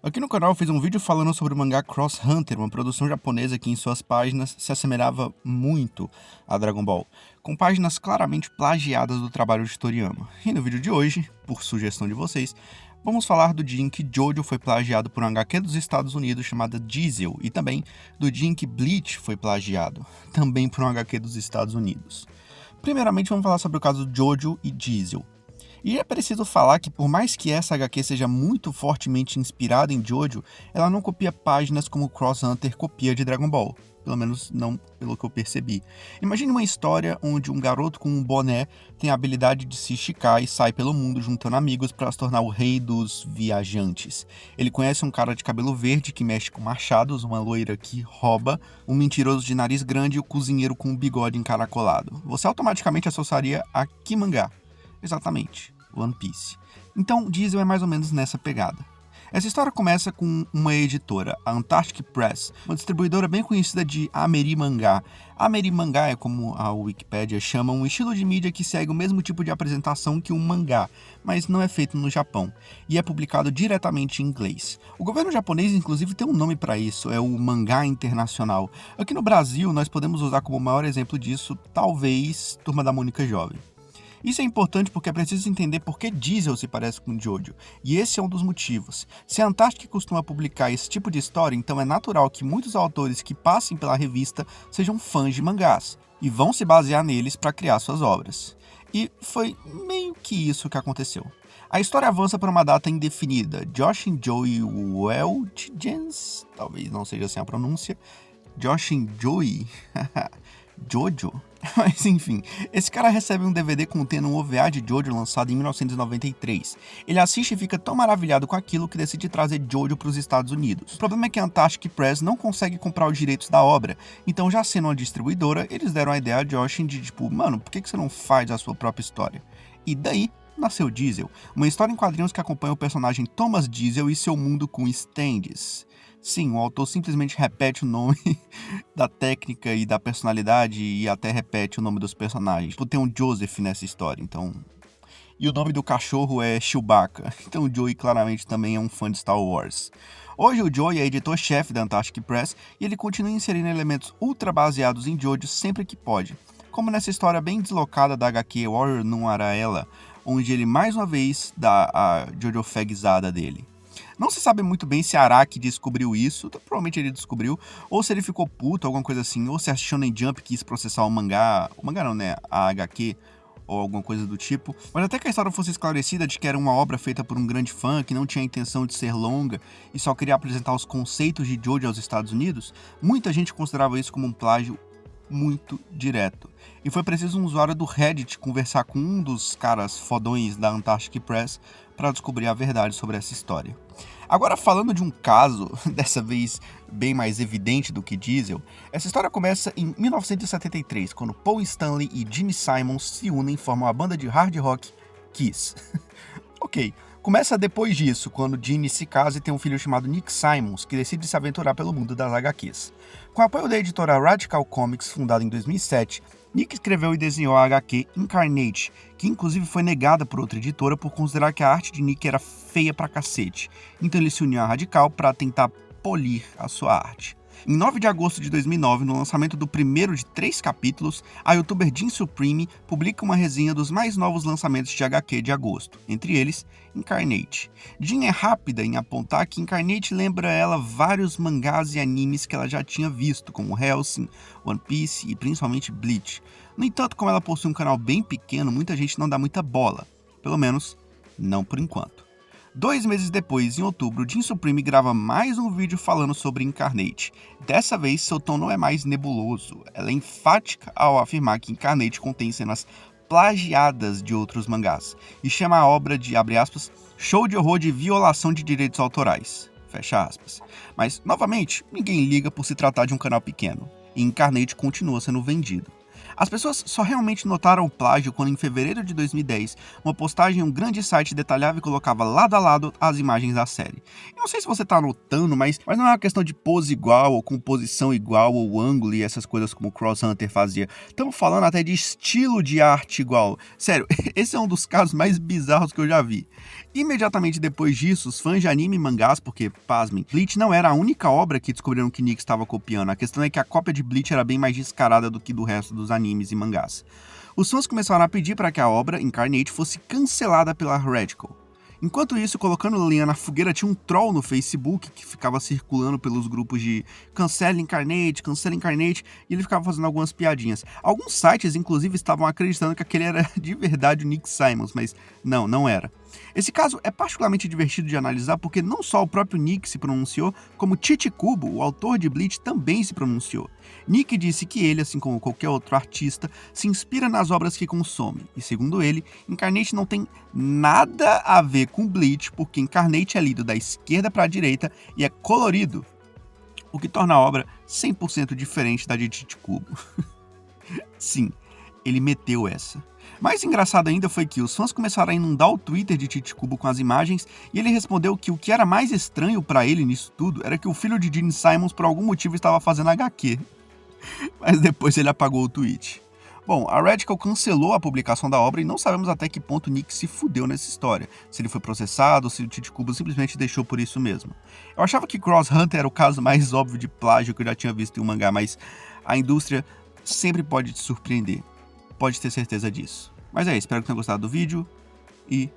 Aqui no canal eu fiz um vídeo falando sobre o mangá Cross Hunter, uma produção japonesa que em suas páginas se assemelhava muito a Dragon Ball, com páginas claramente plagiadas do trabalho de Toriyama. E no vídeo de hoje, por sugestão de vocês, vamos falar do dia em que Jojo foi plagiado por um HQ dos Estados Unidos chamada Diesel, e também do dia em que Bleach foi plagiado, também por um HQ dos Estados Unidos. Primeiramente vamos falar sobre o caso Jojo e Diesel. E é preciso falar que, por mais que essa HQ seja muito fortemente inspirada em Jojo, ela não copia páginas como Cross Hunter copia de Dragon Ball. Pelo menos não pelo que eu percebi. Imagine uma história onde um garoto com um boné tem a habilidade de se esticar e sai pelo mundo juntando amigos para se tornar o rei dos viajantes. Ele conhece um cara de cabelo verde que mexe com machados, uma loira que rouba, um mentiroso de nariz grande e o cozinheiro com um bigode encaracolado. Você automaticamente associaria a que mangá? Exatamente. One Piece. Então, Diesel é mais ou menos nessa pegada. Essa história começa com uma editora, a Antarctic Press, uma distribuidora bem conhecida de Ameri Mangá. Ameri Mangá é, como a Wikipédia chama, um estilo de mídia que segue o mesmo tipo de apresentação que um mangá, mas não é feito no Japão, e é publicado diretamente em inglês. O governo japonês, inclusive, tem um nome para isso, é o Mangá Internacional. Aqui no Brasil, nós podemos usar como maior exemplo disso, talvez, Turma da Mônica Jovem. Isso é importante porque é preciso entender por que Diesel se parece com Jojo, e esse é um dos motivos. Se a Antarctic costuma publicar esse tipo de história, então é natural que muitos autores que passem pela revista sejam fãs de mangás, e vão se basear neles para criar suas obras. E foi meio que isso que aconteceu. A história avança para uma data indefinida. Josh e Joey Weltgens, talvez não seja assim a pronúncia, Josh e Joey, Jojo? Mas enfim, esse cara recebe um DVD contendo um OVA de Jojo lançado em 1993. Ele assiste e fica tão maravilhado com aquilo que decide trazer Jojo para os Estados Unidos. O problema é que a Antarctic Press não consegue comprar os direitos da obra, então já sendo uma distribuidora, eles deram a ideia a Josh de tipo, mano, por que você não faz a sua própria história? E daí nasceu Diesel, uma história em quadrinhos que acompanha o personagem Thomas Diesel e seu mundo com stands. Sim, o autor simplesmente repete o nome da técnica e da personalidade e até repete o nome dos personagens. Tipo, tem um Joseph nessa história, então... E o nome do cachorro é Chewbacca, então o Joey claramente também é um fã de Star Wars. Hoje o Joey é editor-chefe da Antarctic Press e ele continua inserindo elementos ultra baseados em Jojo sempre que pode, como nessa história bem deslocada da HQ Warrior no Araella, onde ele mais uma vez dá a Jojo Fagzada dele. Não se sabe muito bem se Araki descobriu isso, provavelmente ele descobriu, ou se ele ficou puto, alguma coisa assim, ou se a Shonen Jump quis processar o mangá não, né, a HQ, ou alguma coisa do tipo. Mas até que a história fosse esclarecida de que era uma obra feita por um grande fã, que não tinha a intenção de ser longa e só queria apresentar os conceitos de Jojo aos Estados Unidos, muita gente considerava isso como um plágio muito direto. E foi preciso um usuário do Reddit conversar com um dos caras fodões da Antarctic Press para descobrir a verdade sobre essa história. Agora, falando de um caso, dessa vez bem mais evidente do que Diesel, essa história começa em 1973, quando Paul Stanley e Gene Simons se unem e formam a banda de hard rock Kiss. Ok, começa depois disso, quando Gene se casa e tem um filho chamado Nick Simons, que decide se aventurar pelo mundo das HQs. Com o apoio da editora Radical Comics, fundada em 2007, Nick escreveu e desenhou a HQ Incarnate, que inclusive foi negada por outra editora por considerar que a arte de Nick era feia pra cacete. Então ele se uniu à Radical para tentar polir a sua arte. Em 9 de agosto de 2009, no lançamento do primeiro de 3 capítulos, a youtuber Jin Supreme publica uma resenha dos mais novos lançamentos de HQ de agosto, entre eles, Incarnate. Jin é rápida em apontar que Incarnate lembra ela vários mangás e animes que ela já tinha visto, como Hellsing, One Piece e principalmente Bleach. No entanto, como ela possui um canal bem pequeno, muita gente não dá muita bola, pelo menos não por enquanto. 2 meses depois, em outubro, Jin Supreme grava mais um vídeo falando sobre Incarnate. Dessa vez, seu tom não é mais nebuloso, ela é enfática ao afirmar que Incarnate contém cenas plagiadas de outros mangás, e chama a obra de, abre aspas, show de horror de violação de direitos autorais, fecha aspas. Mas, novamente, ninguém liga por se tratar de um canal pequeno, e Incarnate continua sendo vendido. As pessoas só realmente notaram o plágio quando, em fevereiro de 2010, uma postagem em um grande site detalhava e colocava lado a lado as imagens da série. Eu não sei se você tá notando, mas não é uma questão de pose igual, ou composição igual, ou ângulo e essas coisas como o Cross Hunter fazia. Estamos falando até de estilo de arte igual. Sério, esse é um dos casos mais bizarros que eu já vi. Imediatamente depois disso, os fãs de anime e mangás, porque, pasmem, Bleach não era a única obra que descobriram que Nick estava copiando. A questão é que a cópia de Bleach era bem mais descarada do que do resto dos animes e mangás. Os fãs começaram a pedir para que a obra, Incarnate, fosse cancelada pela Radical. Enquanto isso, colocando a lenha na fogueira, tinha um troll no Facebook que ficava circulando pelos grupos de cancela Incarnate, e ele ficava fazendo algumas piadinhas. Alguns sites, inclusive, estavam acreditando que aquele era de verdade o Nick Simons, mas não era. Esse caso é particularmente divertido de analisar porque não só o próprio Nick se pronunciou, como Tite Kubo, o autor de Bleach, também se pronunciou. Nick disse que ele, assim como qualquer outro artista, se inspira nas obras que consome, e segundo ele, Incarnate não tem nada a ver com Bleach, porque Incarnate é lido da esquerda para a direita e é colorido, o que torna a obra 100% diferente da de Tite Kubo. Sim, ele meteu essa. Mais engraçado ainda foi que os fãs começaram a inundar o Twitter de Tite Kubo com as imagens e ele respondeu que o que era mais estranho pra ele nisso tudo era que o filho de Gene Simons por algum motivo estava fazendo HQ. Mas depois ele apagou o tweet. Bom, a Radical cancelou a publicação da obra e não sabemos até que ponto Nick se fudeu nessa história. Se ele foi processado ou se o Tite Kubo simplesmente deixou por isso mesmo. Eu achava que Cross Hunter era o caso mais óbvio de plágio que eu já tinha visto em um mangá, mas a indústria sempre pode te surpreender. Pode ter certeza disso. Mas é isso, espero que tenham gostado do vídeo e